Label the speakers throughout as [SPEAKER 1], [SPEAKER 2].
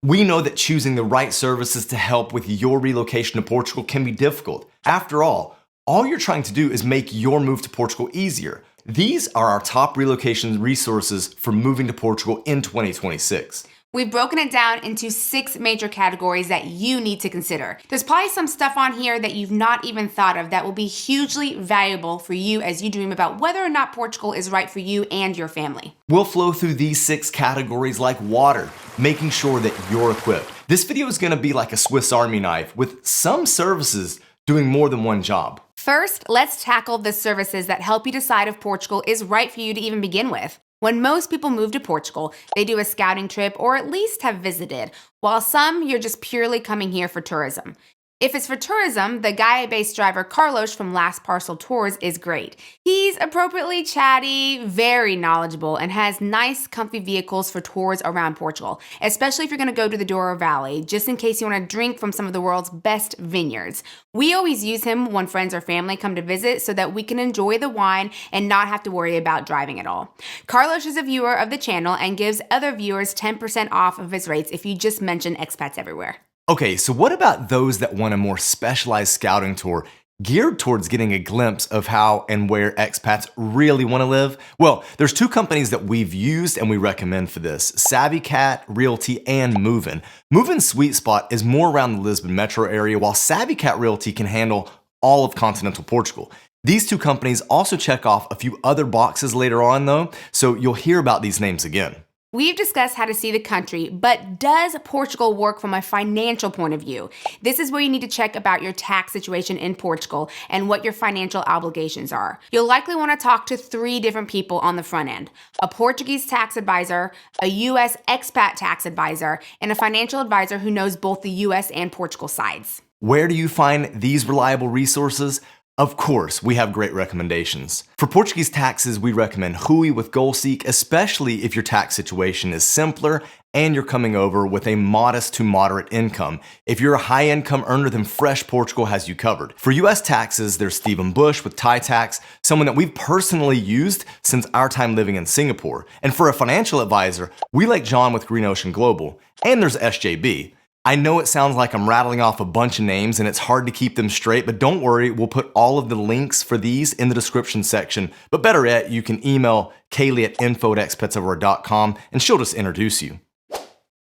[SPEAKER 1] We know that choosing the right services to help with your relocation to Portugal can be difficult. After all you're trying to do is make your move to Portugal easier. These are our top relocation resources for moving to Portugal in 2026.
[SPEAKER 2] We've broken it down into 6 major categories that you need to consider. There's probably some stuff on here that you've not even thought of that will be hugely valuable for you as you dream about whether or not Portugal is right for you and your family.
[SPEAKER 1] We'll flow through these 6 categories like water, making sure that you're equipped. This video is going to be like a Swiss Army knife with some services doing more than one job.
[SPEAKER 2] First, let's tackle the services that help you decide if Portugal is right for you to even begin with. When most people move to Portugal, they do a scouting trip or at least have visited, while some you're just purely coming here for tourism. If it's for tourism, the Gaia-based driver Carlos from Last Parcel Tours is great. He's appropriately chatty, very knowledgeable, and has nice, comfy vehicles for tours around Portugal, especially if you're going to go to the Douro Valley, just in case you want to drink from some of the world's best vineyards. We always use him when friends or family come to visit so that we can enjoy the wine and not have to worry about driving at all. Carlos is a viewer of the channel and gives other viewers 10% off of his rates if you just mention Expats Everywhere.
[SPEAKER 1] Okay, so what about those that want a more specialized scouting tour geared towards getting a glimpse of how and where expats really want to live? Well, there's 2 companies that we've used and we recommend for this: SavvyCat Realty and Movin. Movin's sweet spot is more around the Lisbon metro area, while SavvyCat Realty can handle all of continental Portugal. These 2 companies also check off a few other boxes later on though, so you'll hear about these names again.
[SPEAKER 2] We've discussed how to see the country, but does Portugal work from a financial point of view? This is where you need to check about your tax situation in Portugal and what your financial obligations are. You'll likely want to talk to 3 different people on the front end: a Portuguese tax advisor, a US expat tax advisor, and a financial advisor who knows both the US and Portugal sides.
[SPEAKER 1] Where do you find these reliable resources? Of course, we have great recommendations. For Portuguese taxes, we recommend Hui with GoalSeek, especially if your tax situation is simpler and you're coming over with a modest to moderate income. If you're a high income earner, then Fresh Portugal has you covered. For US taxes, there's Stephen Bush with Thai Tax, someone that we've personally used since our time living in Singapore. And for a financial advisor, we like John with Green Ocean Global. And there's SJB. I know it sounds like I'm rattling off a bunch of names and it's hard to keep them straight, but don't worry, we'll put all of the links for these in the description section. But better yet, you can email Kalie at info@expatseverywhere.com and she'll just introduce you.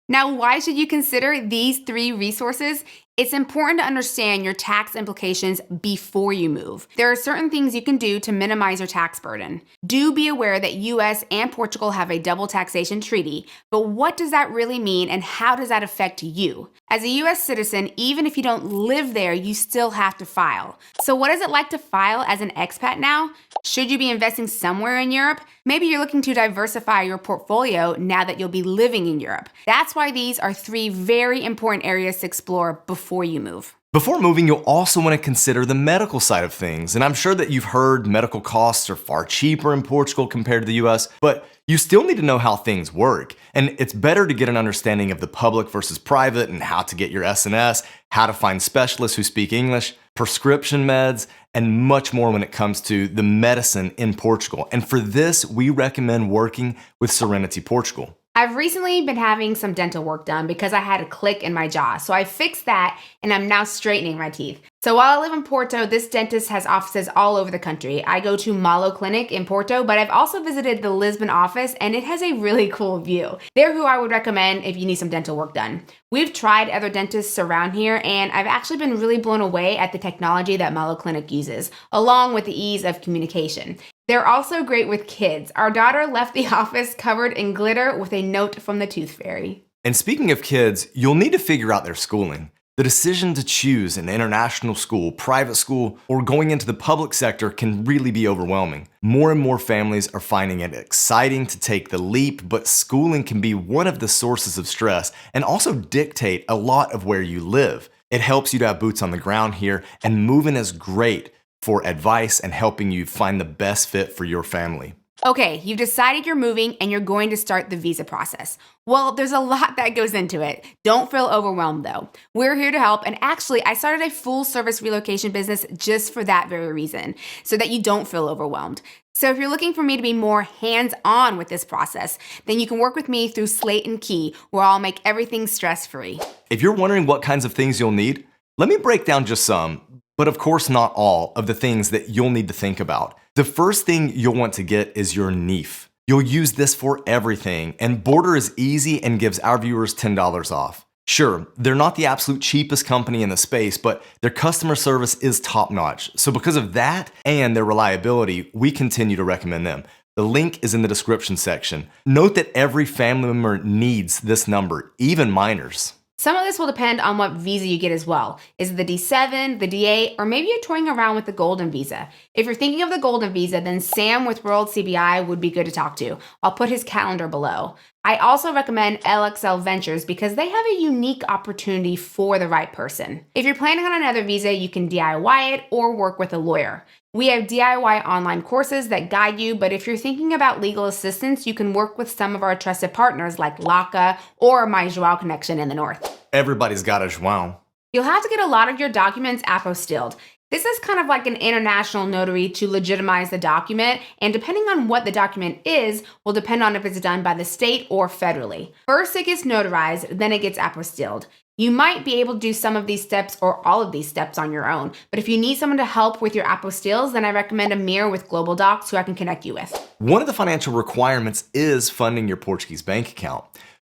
[SPEAKER 2] Now, why should you consider these 3 resources? It's important to understand your tax implications before you move. There are certain things you can do to minimize your tax burden. Do be aware that US and Portugal have a double taxation treaty, but what does that really mean and how does that affect you? As a US citizen, even if you don't live there, you still have to file. So what is it like to file as an expat now? Should you be investing somewhere in Europe? Maybe you're looking to diversify your portfolio now that you'll be living in Europe. That's why these are 3 very important areas to explore before you move.
[SPEAKER 1] Before moving, you'll also want to consider the medical side of things. And I'm sure that you've heard medical costs are far cheaper in Portugal compared to the US, but you still need to know how things work. And it's better to get an understanding of the public versus private and how to get your SNS, how to find specialists who speak English, prescription meds, and much more when it comes to the medicine in Portugal. And for this, we recommend working with Serenity Portugal.
[SPEAKER 2] I've recently been having some dental work done because I had a click in my jaw. So I fixed that and I'm now straightening my teeth. So while I live in Porto, this dentist has offices all over the country. I go to Malo Clinic in Porto, but I've also visited the Lisbon office and it has a really cool view. They're who I would recommend if you need some dental work done. We've tried other dentists around here and I've actually been really blown away at the technology that Malo Clinic uses, along with the ease of communication. They're also great with kids. Our daughter left the office covered in glitter with a note from the Tooth Fairy.
[SPEAKER 1] And speaking of kids, you'll need to figure out their schooling. The decision to choose an international school, private school, or going into the public sector can really be overwhelming. More and more families are finding it exciting to take the leap, but schooling can be one of the sources of stress and also dictate a lot of where you live. It helps you to have boots on the ground here, and moving is great for advice and helping you find the best fit for your family.
[SPEAKER 2] Okay, you've decided you're moving and you're going to start the visa process. Well, there's a lot that goes into it. Don't feel overwhelmed though. We're here to help, and actually I started a full service relocation business just for that very reason, so that you don't feel overwhelmed. So if you're looking for me to be more hands-on with this process, then you can work with me through Slate and Key, where I'll make everything stress-free.
[SPEAKER 1] If you're wondering what kinds of things you'll need, let me break down just some, but of course not all, of the things that you'll need to think about. The first thing you'll want to get is your NIF. You'll use this for everything, and Border is easy and gives our viewers $10 off. Sure, they're not the absolute cheapest company in the space, but their customer service is top-notch. So because of that and their reliability, we continue to recommend them. The link is in the description section. Note that every family member needs this number, even minors.
[SPEAKER 2] Some of this will depend on what visa you get as well. Is it the D7, the D8, or maybe you're toying around with the Golden Visa? If you're thinking of the Golden Visa, then Sam with World CBI would be good to talk to. I'll put his calendar below. I also recommend LXL Ventures because they have a unique opportunity for the right person. If you're planning on another visa, you can DIY it or work with a lawyer. We have DIY online courses that guide you, but if you're thinking about legal assistance, you can work with some of our trusted partners like LACA or My Joao Connection in the north.
[SPEAKER 1] Everybody's got a Joao.
[SPEAKER 2] You'll have to get a lot of your documents apostilled. This is kind of like an international notary to legitimize the document, and depending on what the document is, will depend on if it's done by the state or federally. First it gets notarized, then it gets apostilled. You might be able to do some of these steps or all of these steps on your own, but if you need someone to help with your apostilles, then I recommend Amir with Global Docs, who I can connect you with.
[SPEAKER 1] One of the financial requirements is funding your Portuguese bank account.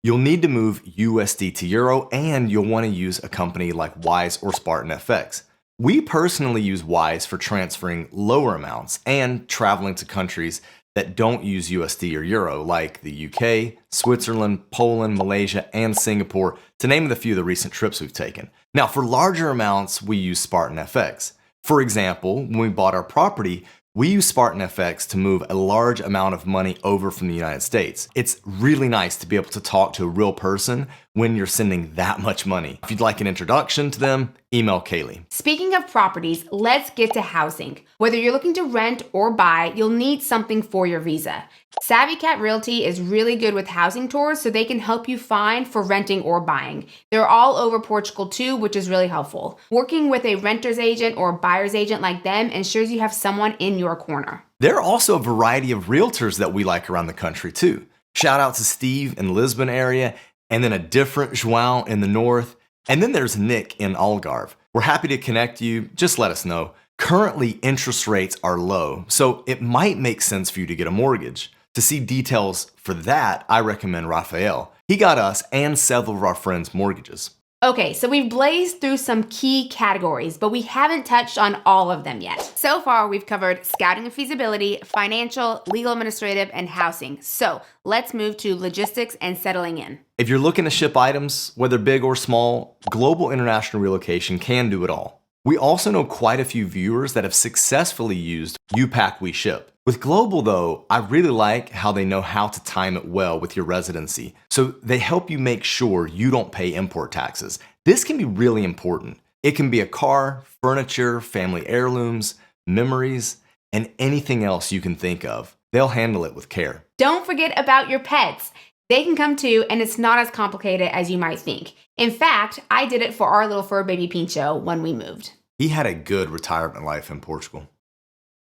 [SPEAKER 1] You'll need to move USD to Euro, and you'll want to use a company like Wise or Spartan FX. We personally use Wise for transferring lower amounts and traveling to countries that don't use USD or Euro, like the UK, Switzerland, Poland, Malaysia, and Singapore, to name the few of the recent trips we've taken. Now, for larger amounts, we use Spartan FX. For example, when we bought our property, we use Spartan FX to move a large amount of money over from the United States. It's really nice to be able to talk to a real person when you're sending that much money. If you'd like an introduction to them, email Kalie.
[SPEAKER 2] Speaking of properties, let's get to housing. Whether you're looking to rent or buy, you'll need something for your visa. Savvy Cat Realty is really good with housing tours, so they can help you find for renting or buying. They're all over Portugal too, which is really helpful. Working with a renter's agent or buyer's agent like them ensures you have someone in your corner.
[SPEAKER 1] There are also a variety of realtors that we like around the country too. Shout out to Steve in the Lisbon area, and then a different Joao in the north, and then there's Nick in Algarve. We're happy to connect you, just let us know. Currently, interest rates are low, so it might make sense for you to get a mortgage. To see details for that, I recommend Rafael. He got us and several of our friends mortgages.
[SPEAKER 2] Okay, so we've blazed through some key categories, but we haven't touched on all of them yet. So far, we've covered scouting and feasibility, financial, legal administrative, and housing. So let's move to logistics and settling in.
[SPEAKER 1] If you're looking to ship items, whether big or small, Global International Relocation can do it all. We also know quite a few viewers that have successfully used You Pack, We Ship. With Global though, I really like how they know how to time it well with your residency. So they help you make sure you don't pay import taxes. This can be really important. It can be a car, furniture, family heirlooms, memories, and anything else you can think of. They'll handle it with care.
[SPEAKER 2] Don't forget about your pets. They can come too, and it's not as complicated as you might think. In fact, I did it for our little fur baby Pincho when we moved.
[SPEAKER 1] He had a good retirement life in Portugal.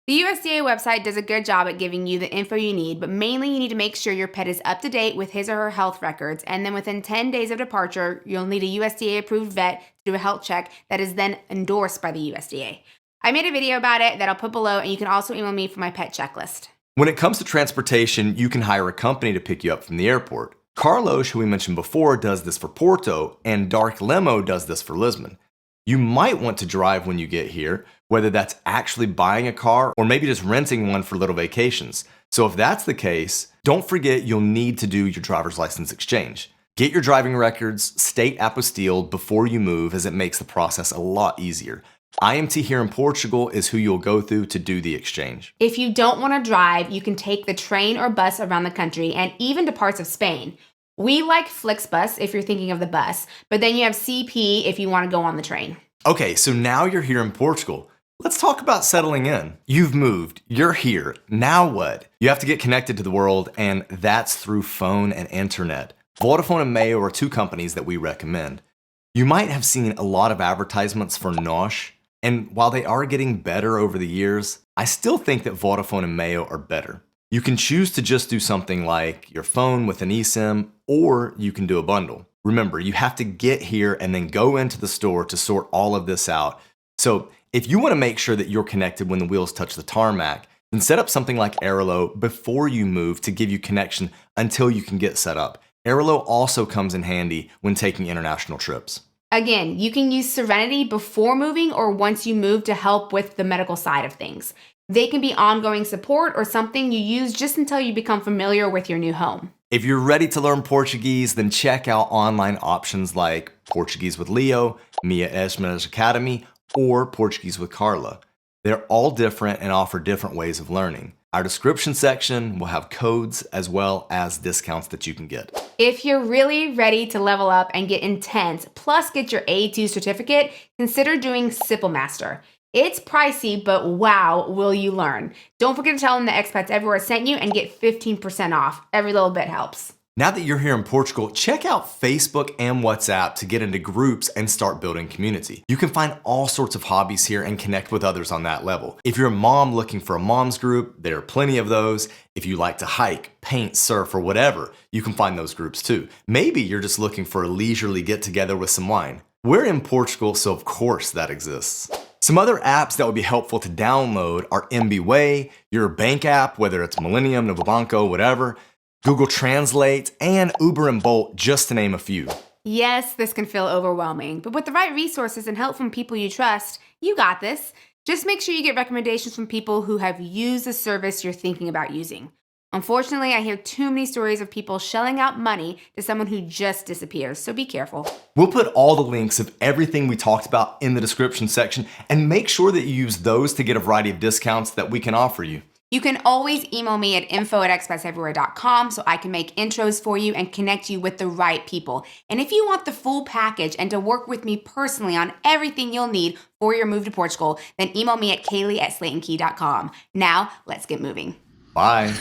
[SPEAKER 2] The USDA website does a good job at giving you the info you need, but mainly you need to make sure your pet is up to date with his or her health records, and then within 10 days of departure, you'll need a USDA-approved vet to do a health check that is then endorsed by the USDA. I made a video about it that I'll put below, and you can also email me for my pet checklist.
[SPEAKER 1] When it comes to transportation, you can hire a company to pick you up from the airport. Carlos, who we mentioned before, does this for Porto, and Dark Limo does this for Lisbon. You might want to drive when you get here, whether that's actually buying a car or maybe just renting one for little vacations. So if that's the case, don't forget you'll need to do your driver's license exchange. Get your driving records state apostilled before you move, as it makes the process a lot easier. IMT here in Portugal is who you'll go through to do the exchange.
[SPEAKER 2] If you don't want to drive, you can take the train or bus around the country and even to parts of Spain. We like Flixbus if you're thinking of the bus, but then you have CP if you want to go on the train.
[SPEAKER 1] Okay, so now you're here in Portugal. Let's talk about settling in. You've moved, you're here, now what? You have to get connected to the world, and that's through phone and internet. Vodafone and Mayo are two companies that we recommend. You might have seen a lot of advertisements for NOS. And while they are getting better over the years, I still think that Vodafone and Mayo are better. You can choose to just do something like your phone with an eSIM, or you can do a bundle. Remember, you have to get here and then go into the store to sort all of this out. So if you want to make sure that you're connected when the wheels touch the tarmac, then set up something like Airlo before you move to give you connection until you can get set up. Airlo also comes in handy when taking international trips.
[SPEAKER 2] Again, you can use Serenity before moving or once you move to help with the medical side of things. They can be ongoing support or something you use just until you become familiar with your new home.
[SPEAKER 1] If you're ready to learn Portuguese, then check out online options like Portuguese with Leo, Mia Esmer's Academy, or Portuguese with Carla. They're all different and offer different ways of learning. Our description section will have codes as well as discounts that you can get.
[SPEAKER 2] If you're really ready to level up and get intense, plus get your A2 certificate, consider doing Simple Master. It's pricey, but wow, will you learn. Don't forget to tell them that Expats Everywhere sent you and get 15% off. Every little bit helps.
[SPEAKER 1] Now that you're here in Portugal, check out Facebook and WhatsApp to get into groups and start building community. You can find all sorts of hobbies here and connect with others on that level. If you're a mom looking for a mom's group, there are plenty of those. If you like to hike, paint, surf, or whatever, you can find those groups too. Maybe you're just looking for a leisurely get together with some wine. We're in Portugal, so of course that exists. Some other apps that would be helpful to download are MBWay, your bank app, whether it's Millennium, Novo Banco, whatever, Google Translate, and Uber and Bolt, just to name a few.
[SPEAKER 2] Yes, this can feel overwhelming, but with the right resources and help from people you trust, you got this. Just make sure you get recommendations from people who have used the service you're thinking about using. Unfortunately, I hear too many stories of people shelling out money to someone who just disappears, so be careful.
[SPEAKER 1] We'll put all the links of everything we talked about in the description section, and make sure that you use those to get a variety of discounts that we can offer you.
[SPEAKER 2] You can always email me at info@expatseverywhere.com so I can make intros for you and connect you with the right people. And if you want the full package and to work with me personally on everything you'll need for your move to Portugal, then email me at Kalie@slateandkey.com. Now, let's get moving.
[SPEAKER 1] Bye.